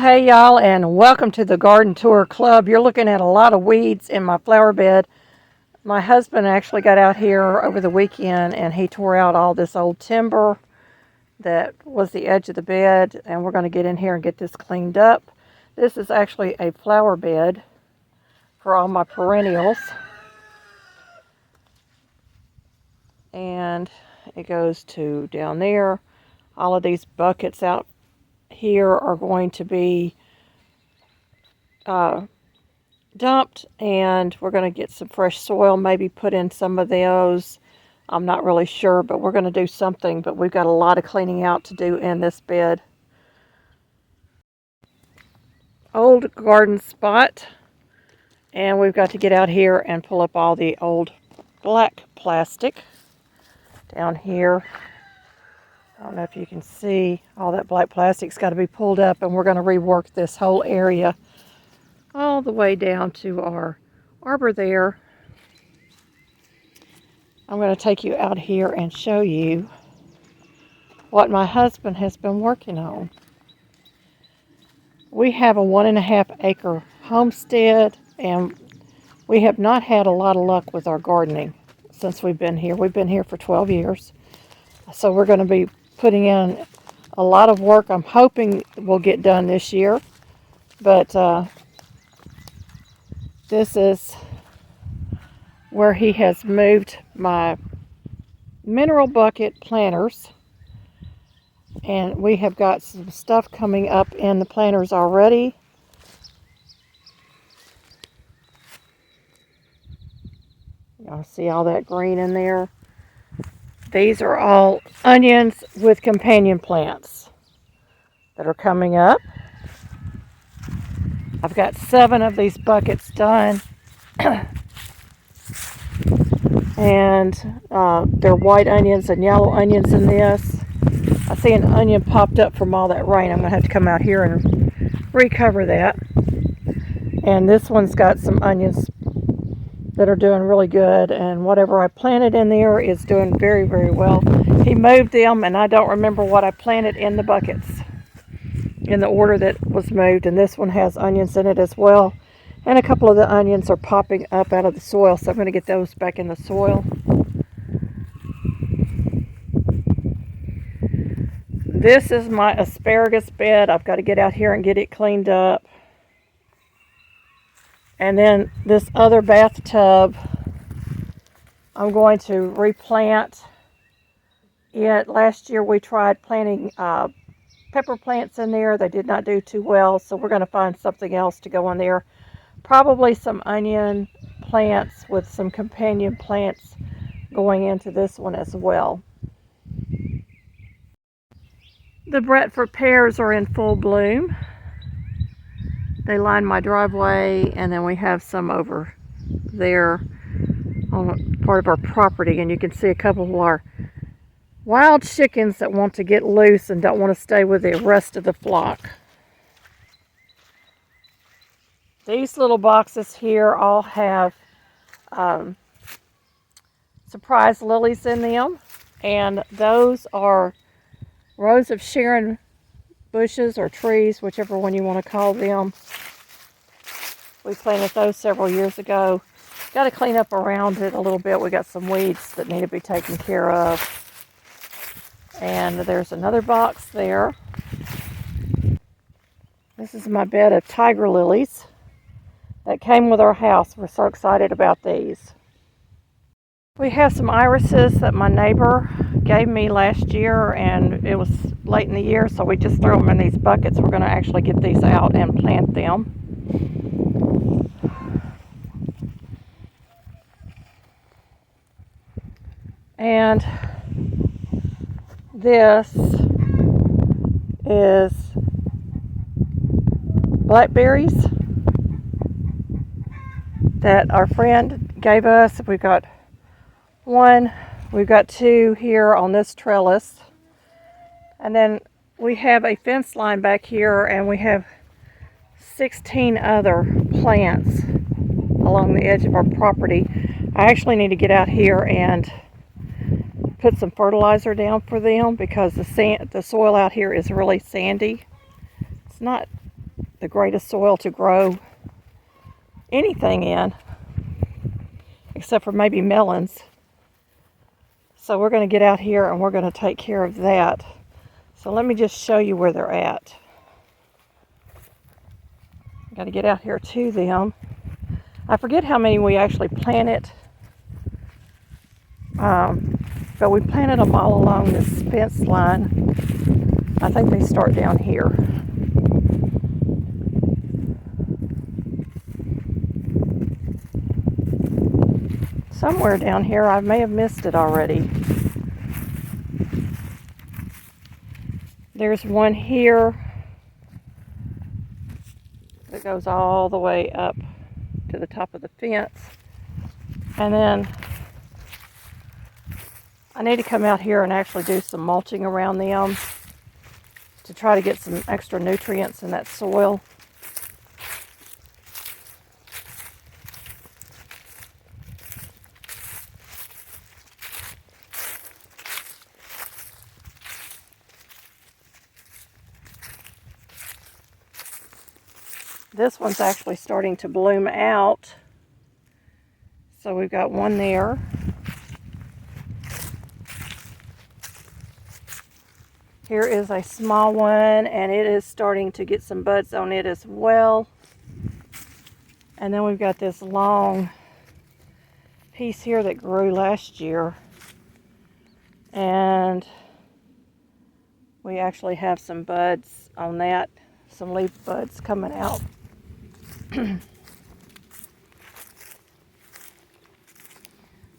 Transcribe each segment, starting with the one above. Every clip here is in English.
Hey y'all, and welcome to the Garden Tour Club. You're looking at a lot of weeds in my flower bed. My husband actually got out here over the weekend and he tore out all this old timber that was the edge of the bed, and we're going to get in here and get this cleaned up. This is actually a flower bed for all my perennials, and it goes to down there. All of these buckets out here are going to be dumped, and we're going to get some fresh soil, maybe put in some of those. I'm not really sure, but we're going to do something. But we've got a lot of cleaning out to do in this bed. Old garden spot, and we've got to get out here and pull up all the old black plastic down here. I don't know if you can see, all that black plastic's got to be pulled up, and we're going to rework this whole area all the way down to our arbor there. I'm going to take you out here and show you what my husband has been working on. We have a 1.5 acre homestead, and we have not had a lot of luck with our gardening since we've been here. We've been here for 12 years. So we're going to be putting in a lot of work. I'm hoping we'll get done this year, but this is where he has moved my mineral bucket planters, and we have got some stuff coming up in the planters already. Y'all see all that green in there? These are all onions with companion plants that are coming up. I've got 7 of these buckets done. And they're white onions and yellow onions in this. I see an onion popped up from all that rain. I'm going to have to come out here and recover that. And this one's got some onions that are doing really good, and whatever I planted in there is doing very, very well. He moved them, and I don't remember what I planted in the buckets in the order that was moved, and this one has onions in it as well. And a couple of the onions are popping up out of the soil, so I'm going to get those back in the soil. This is my asparagus bed. I've got to get out here and get it cleaned up. And then this other bathtub, I'm going to replant it. Last year we tried planting pepper plants in there. They did not do too well, so we're going to find something else to go in there. Probably some onion plants with some companion plants going into this one as well. The Bradford pears are in full bloom. They line my driveway, and then we have some over there on part of our property, and you can see a couple of our wild chickens that want to get loose and don't want to stay with the rest of the flock. These little boxes here all have surprise lilies in them, and those are rows of Sharon bushes or trees, whichever one you want to call them. We planted those several years ago. Got to clean up around it a little bit. We got some weeds that need to be taken care of. And there's another box there. This is my bed of tiger lilies that came with our house. We're so excited about these. We have some irises that my neighbor gave me last year, and it was late in the year, so we just threw them in these buckets. We're going to actually get these out and plant them. And this is blackberries that our friend gave us. We've got 1, we've got 2 here on this trellis, and then we have a fence line back here, and we have 16 other plants along the edge of our property. I actually need to get out here and put some fertilizer down for them because the soil out here is really sandy. It's not the greatest soil to grow anything in, except for maybe melons. So we're going to get out here and we're going to take care of that. So let me just show you where they're at. Got to get out here to them. I forget how many we actually planted, but we planted them all along this fence line. I think they start down here. Somewhere down here, I may have missed it already. There's one here that goes all the way up to the top of the fence. And then I need to come out here and actually do some mulching around them to try to get some extra nutrients in that soil. This one's actually starting to bloom out. So we've got one there. Here is a small one, and it is starting to get some buds on it as well. And then we've got this long piece here that grew last year. And we actually have some buds on that, some leaf buds coming out.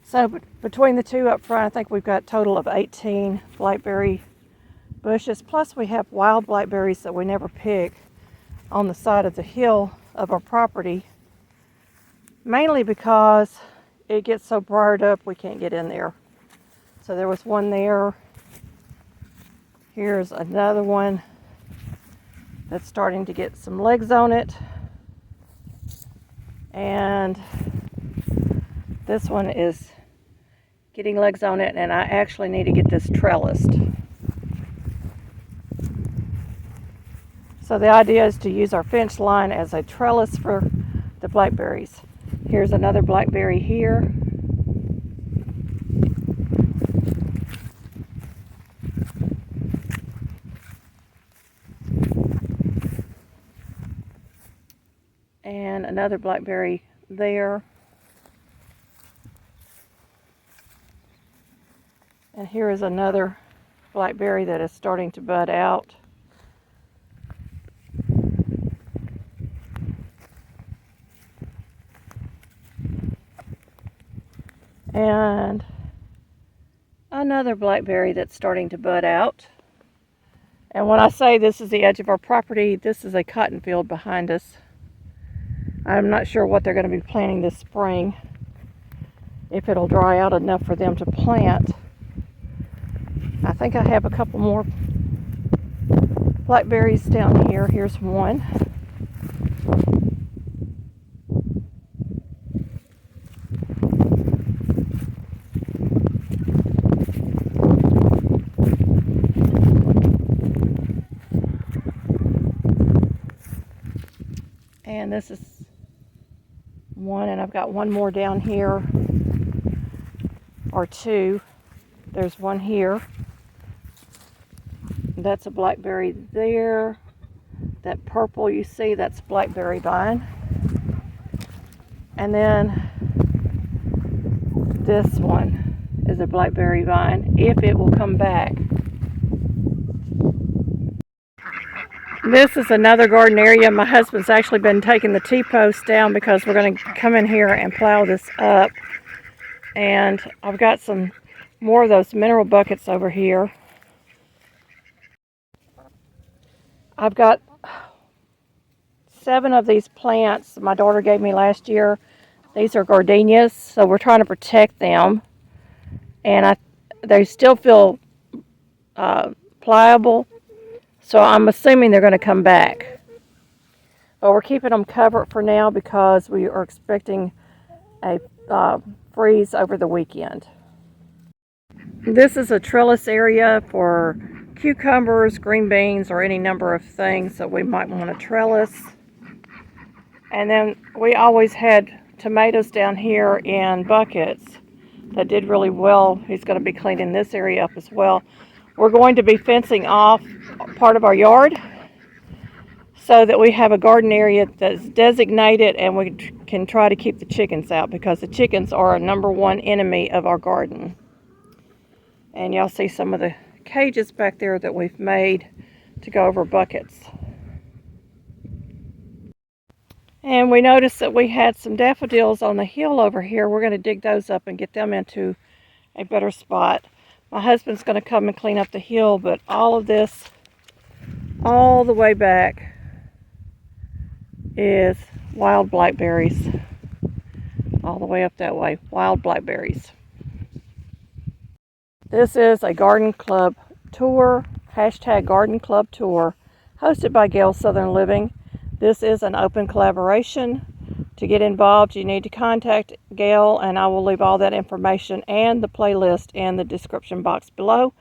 So between the two up front, I think we've got a total of 18 blackberry bushes. Plus we have wild blackberries that we never pick on the side of the hill of our property. Mainly because it gets so briared up we can't get in there. So there was one there. Here's another one that's starting to get some legs on it. And this one is getting legs on it, and I actually need to get this trellised. So the idea is to use our fence line as a trellis for the blackberries. Here's another blackberry here. And another blackberry there. And here is another blackberry that is starting to bud out. And another blackberry that's starting to bud out. And when I say this is the edge of our property, this is a cotton field behind us. I'm not sure what they're going to be planting this spring, if it'll dry out enough for them to plant. I think I have a couple more blackberries down here. Here's one. And this is one, and I've got one more down here, or two. There's one here. That's a blackberry there. That purple you see, that's blackberry vine. And then this one is a blackberry vine, if it will come back. This is another garden area. My husband's actually been taking the T-post down because we're going to come in here and plow this up. And I've got some more of those mineral buckets over here. I've got 7 of these plants my daughter gave me last year. These are gardenias, so we're trying to protect them. And they still feel pliable. So I'm assuming they're going to come back. But we're keeping them covered for now because we are expecting a freeze over the weekend. This is a trellis area for cucumbers, green beans, or any number of things that we might want to trellis. And then we always had tomatoes down here in buckets that did really well. He's going to be cleaning this area up as well. We're going to be fencing off part of our yard so that we have a garden area that's designated, and we can try to keep the chickens out, because the chickens are a #1 enemy of our garden. And y'all see some of the cages back there that we've made to go over buckets. And we noticed that we had some daffodils on the hill over here. We're going to dig those up and get them into a better spot. My husband's going to come and clean up the hill, but all of this, all the way back, is wild blackberries. All the way up that way, wild blackberries. This is a garden club tour, #garden club tour, hosted by Gail Southern Living. This is an open collaboration. To get involved, you need to contact Gail, and I will leave all that information and the playlist in the description box below.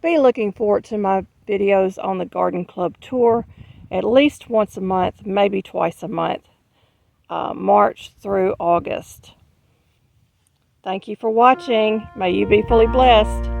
Be looking forward to my videos on the garden club tour at least once a month, maybe twice a month, March through August. Thank you for watching. May you be fully blessed.